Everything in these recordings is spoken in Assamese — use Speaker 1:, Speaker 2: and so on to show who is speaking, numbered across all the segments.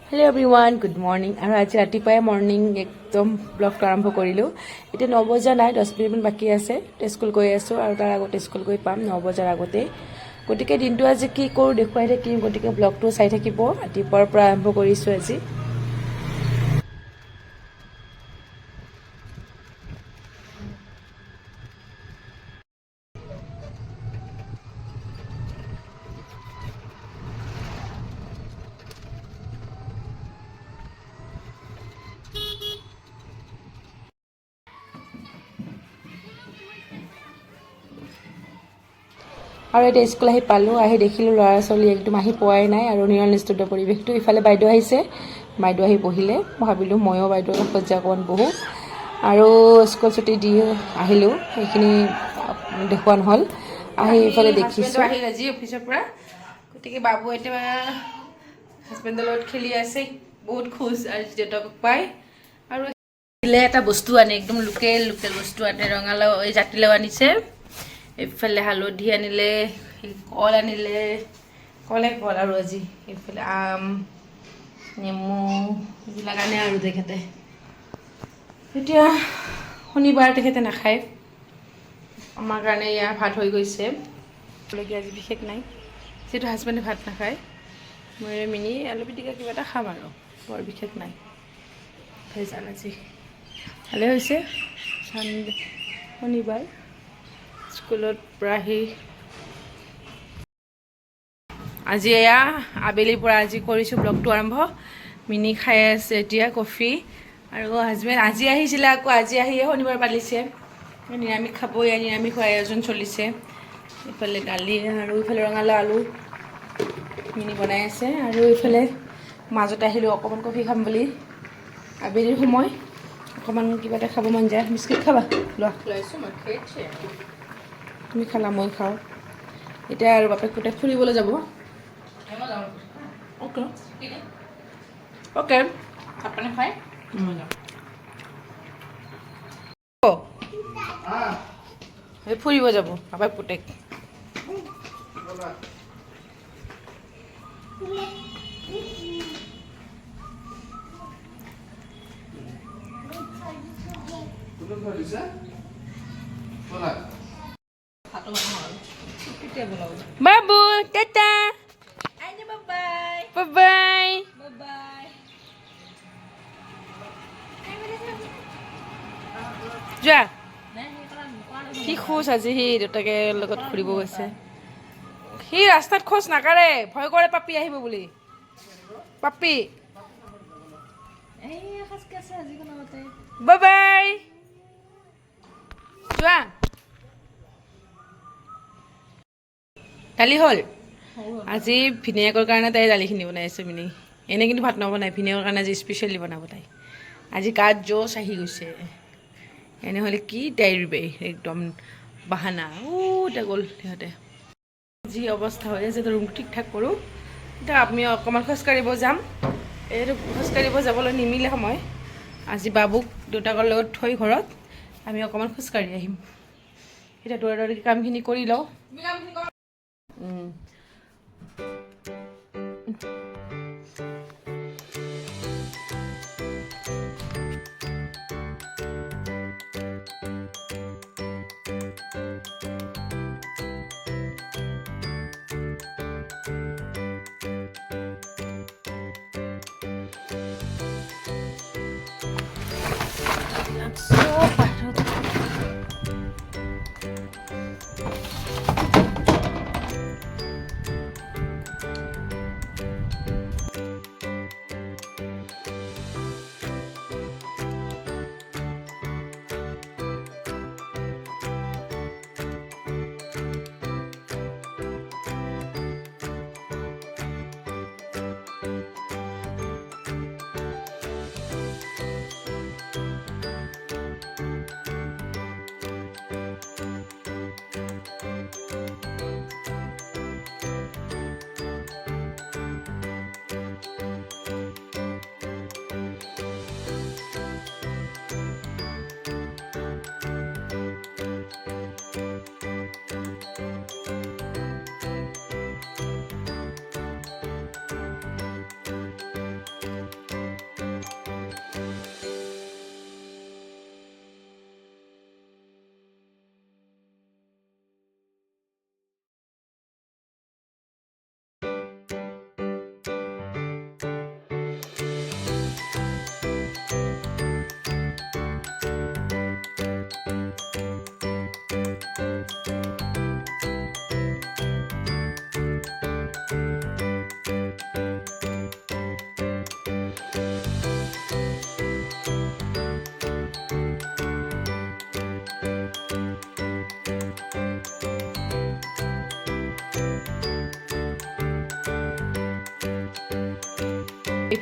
Speaker 1: Hello' everyone, good morning. আৰু আজি ৰাতিপুৱাই মৰ্ণিং একদম ব্লগটো আৰম্ভ কৰিলোঁ। এতিয়া 9 বজা নাই, 10 মিনিটমান বাকী আছে। স্কুল গৈ আছোঁ আৰু তাৰ আগতে স্কুল গৈ পাম 9 বজাৰ আগতেই। গতিকে দিনটো আজি কি কৰোঁ দেখুৱাই থাকিম, গতিকে ব্লগটো চাই থাকিব। ৰাতিপুৱাৰ পৰা আৰম্ভ কৰিছোঁ আজি। আৰু এতিয়া স্কুল আহি পালোঁ, আহি দেখিলোঁ ল'ৰা ছোৱালী একদম আহি পোৱাই নাই আৰু নিৰল নিস্তব্ধ পৰিৱেশটো। ইফালে বাইদেউ আহিছে, বাইদেউ আহি বহিলে। মই ভাবিলোঁ ময়ো বাইদেউৰ কাষত যে অকণমান বহোঁ। আৰু স্কুল ছুটি দি আহিলোঁ, সেইখিনি দেখুওৱা নহ'ল। আহি ইফালে দেখিছোঁ আহিল আজি অফিচৰ পৰা। গতিকে বাবু এতিয়া হাজবেণ্ডৰ লগত খেলি আছে, বহুত খুচ আজি দেউতাকক পাই। আৰু এটা বস্তু আনে, একদম লোকেল বস্তু আনে। ৰঙালাও, এই জাতিলাও আনিছে, এইফালে হালধি আনিলে, কল আনিলে, কল আৰু আজি এইফালে আম, নেমু এইবিলাক আনে আৰু তেখেতে। এতিয়া শনিবাৰ তেখেতে নাখায়, আমাৰ কাৰণে ইয়াৰ ভাত হৈ গৈছে। আজি বিশেষ নাই, যিহেতু হাজবেণ্ডে ভাত নাখায়। মই মিনি আলু পিটিকা কিবা এটা খাম আৰু বৰ বিশেষ নাই। ভেজাল আজি ভালে হৈছে, শনিবাৰ। স্কুলত পৰা আহি আজি এয়া আবেলিৰ পৰা আজি কৰিছোঁ ব্লগটো আৰম্ভ। মিনি খাই আছে এতিয়া কফি, আৰু হাজবেণ্ড আজি আহিছিলে, আকৌ আজি আহিয়ে শনিবাৰ পালিছে। নিৰামিষ খাবই, নিৰামিষৰ আয়োজন চলিছে। ইফালে দালি আৰু ইফালে ৰঙালাও আলু মিনি বনাই আছে। আৰু ইফালে মাজতে আহিলোঁ অকণমান কফি খাম বুলি। আবেলিৰ সময় অকণমান কিবা এটা খাব মন যায়। বিস্কুট খাবা? লোৱা, তুমি খালা, মই খাওঁ। এতিয়া আৰু বাপেক পুতেক ফুৰিবলৈ যাব। অ'কে অ'কে, ভাত পানী খাই ফুৰিব যাব বাপেক পুতেক। বাবু টাটা, বাই বাই। যোৱা। সি খোজ আজি সি দেউতাকে লগত ফুৰিব গৈছে। সি ৰাস্তাত খোজ নাকাঢ়ে, ভয় কৰে পাপি আহিব বুলি। পাপি বাই বাই, যোৱা। দালি হ'ল আজি, ভিনিয়েকৰ কাৰণে তাই দালিখিনি বনাই আছে মিনি। এনেই কিন্তু ভাত নবনাই, ভিনিয়েকৰ কাৰণে আজি স্পেচিয়েলি বনাব তাই। আজি গাত জোচ আহি গৈছে, এনেহ'লে কি তাইৰ একদম বাহানা। এতিয়া গ'ল সিহঁতে। যি অৱস্থা হৈ আছে, ৰুমটো ঠিক ঠাক কৰোঁ। এতিয়া আমি অকণমান খোজকাঢ়িব যাম। এইটো খোজকাঢ়িব যাবলৈ নিমিলে সময়। আজি বাবুক দেউতাকৰ লগত থৈ ঘৰত আমি অকণমান খোজকাঢ়ি আহিম। এতিয়া দৌৰা দৌৰি কামখিনি কৰি লওঁ।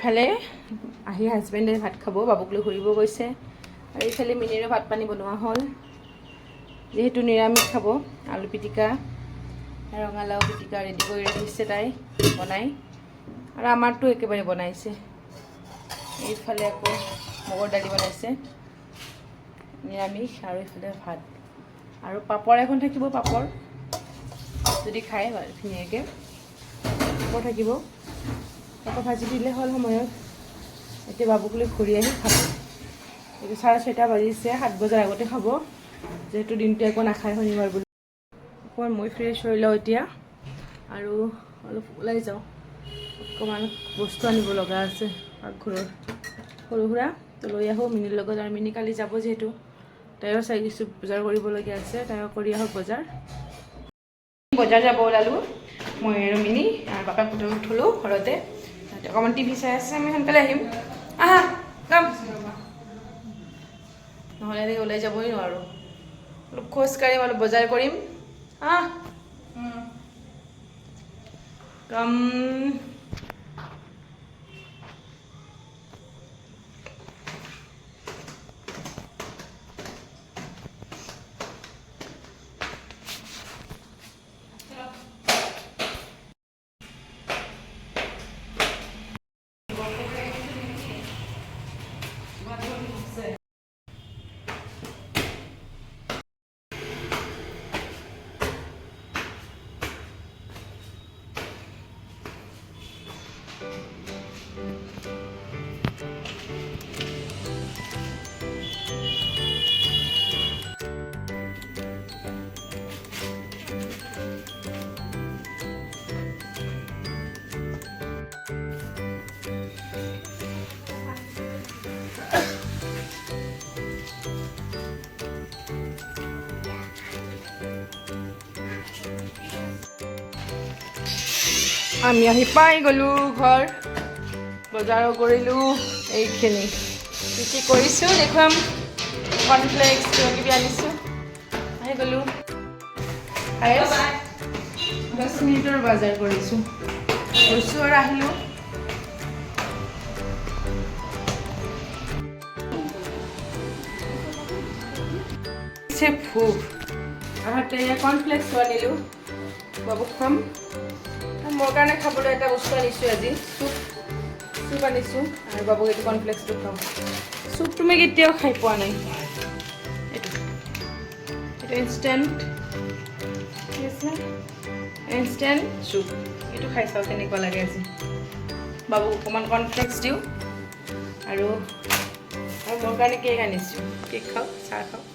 Speaker 1: এইফালে আহি হাজবেণ্ডে ভাত খাব, বাবুক লৈ ঘূৰিব গৈছে। আৰু এইফালে মিনিৰো ভাত পানী বনোৱা হ'ল, যিহেতু নিৰামিষ খাব। আলু পিটিকা, ৰঙালাও পিটিকা ৰেডি কৰি ৰাখিছে তাই বনাই, আৰু আমাৰতো একেবাৰে বনাইছে। এইফালে আকৌ মগৰ দালি বনাইছে নিৰামিষ, আৰু এইফালে ভাত আৰু পাপৰ এখন থাকিব। পাপৰ যদি খায় ধুনীয়াকৈ পাপৰ থাকিব, পাপৰ ভাজি দিলে হ'ল সময়ত। এতিয়া বাবুক লৈ ঘূৰি আহি খাব। এতিয়া 6:30 বাজিছে, 7 বজাৰ আগতে খাব, যিহেতু দিনটো একো নাখায় শনিবাৰ বুলি। অকণমান মই ফ্ৰেছ হৈ লওঁ এতিয়া, আৰু অলপ ওলাই যাওঁ। অকণমান বস্তু আনিব লগা আছে পাকঘৰৰ সৰু সুৰা, তো লৈ আহোঁ মিনিৰ লগত। আৰু মিনি কালি যাব যিহেতু, তাইও চাই কিছু বজাৰ কৰিবলগীয়া আছে, তাইও কৰি আহক বজাৰ। বজাৰ যাব ওলালোঁ মই আৰু মিনি, আৰু বাপাক পুতৌক থলোঁ ঘৰতে। অকণমান টিভি চাই আছে, আমি সোনকালে আহিম। আহা কাম, নহ'লে এনেকৈ ওলাই যাবই নোৱাৰোঁ। অলপ খোজ কাঢ়িম, অলপ বজাৰ কৰিম। কাম আমি আহি পাই গ'লোঁ ঘৰ, বজাৰো কৰিলোঁ। এইখিনি কি কৰিছোঁ দেখুৱাম, কৰ্ণফ্লেক্স কিবা কিবি আনিছোঁ। আহি গ'লোঁ, 10 মিনিটৰ বজাৰ কৰিছোঁ, গৈছোঁ আৰু আহিলোঁ। ভোক আহোঁতে কৰ্ণফ্লেক্সো আনিলোঁ, বাবুক খুৱাম। মোৰ কাৰণে খাবলৈ এটা বস্তু আনিছোঁ আজি, চুপ আনিছোঁ, আৰু বাবুক এইটো কৰ্ণফ্লেক্সটো খাওঁ। চুপ তুমি কেতিয়াও খাই পোৱা নাই, এইটো ইনষ্টেণ্ট, ঠিক আছে, ইনষ্টেণ্ট চুপ। এইটো খাই চাওঁ কেনেকুৱা লাগে আজি। বাবুক অকণমান কৰ্ণফ্লেক্স দিওঁ, আৰু মোৰ কাৰণে কেক আনিছোঁ, কেক খাওঁ, চাহ খাওঁ।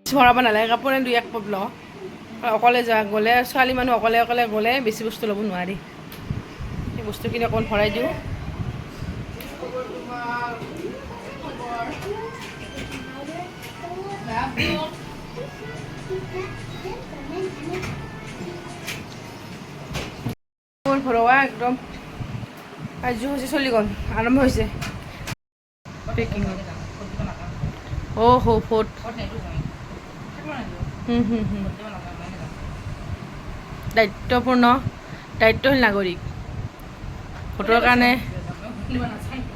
Speaker 1: ভৰাব নালাগে, কাপোৰে 2-1 পপ লওঁ। অকলে গ'লে, ছোৱালী মানুহ অকলে গ'লে বেছি বস্তু ল'ব নোৱাৰি। সেই বস্তুখিনি অকণমান ভৰাই দিওঁ। ভৰোৱা একদম কাৰ্যসূচী চলি গ'ল, আৰম্ভ হৈছে। পেকিং অ' হো ফোট দায়িত্বপূৰ্ণ দায়িত্বশীল নাগৰিক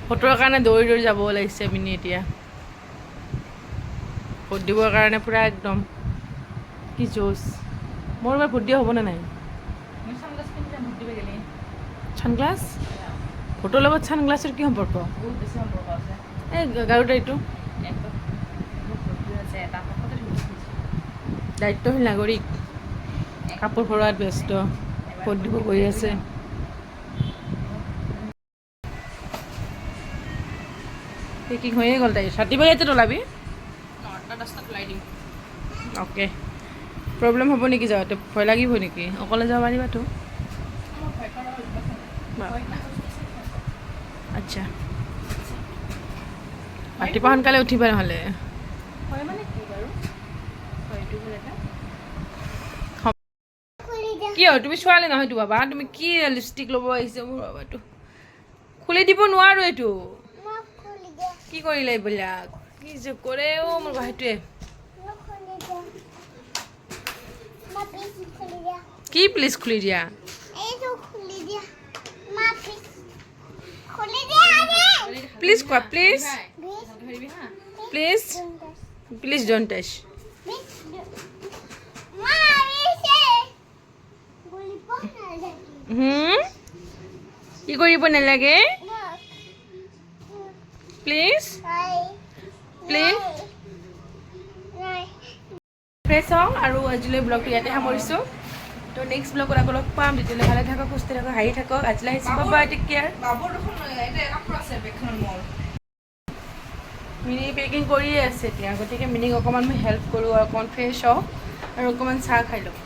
Speaker 1: ভোটৰ কাৰণে দৌৰি দৌৰি যাব লাগিছে মিনি এতিয়া ভোট দিবৰ কাৰণে পূৰা একদম কি জোচ মোৰ এবাৰ ভোট দিয়া হ'বনে নাই ছানগ্লাছ ভোটৰ লগত ছানগ্লাছৰ কি সম্পৰ্ক এই গাৰুত এইটো দায়িত্বশীল নাগৰিক কাপোৰ ভৰোৱাত ব্যস্ত ভোট দিব গৈ আছে পেকিং হৈয়ে গ'ল তাই ৰাতিপুৱা ইয়াতে ওলাবি অ'কে প্ৰব্লেম হ'ব নেকি যাওঁতে ভয় লাগিব নেকি অকলে যাব পাৰিবাতো আচ্ছা ৰাতিপুৱা সোনকালে উঠিবা নহ'লে কি হয় তুমি ছোৱালী নহয়তো বাবা তুমি কি লিপষ্টিক ল'ব আহিছে মোৰ বাবাটো খুলি দিব নোৱাৰো এইটো কি কৰিলে এইবিলাক কি যে কৰে অ' মোৰ বাহিৰটোৱে কি প্লিজ খুলি দিয়া প্লিজ কোৱা please please please don't touch কি কৰিব নালাগে প্লিজ প্লিজ ফ্ৰেছ হওঁ আৰু আজিলৈ ব্লগটো ইয়াতে সামৰিছোঁ তো নেক্সট ব্লগত আকৌ লগ পাম তেতিয়াহ'লে ভালে থাকক সুস্থ থাকক হাঁহি থাকক আজিলৈ আহিছোঁ bye take care mini packing কৰিয়ে আছে এতিয়া গতিকে মিনিক অকণমান মই হেল্প কৰোঁ আৰু অকণমান ফ্ৰেছ হওঁ আৰু অকণমান চাহ খাই লওঁ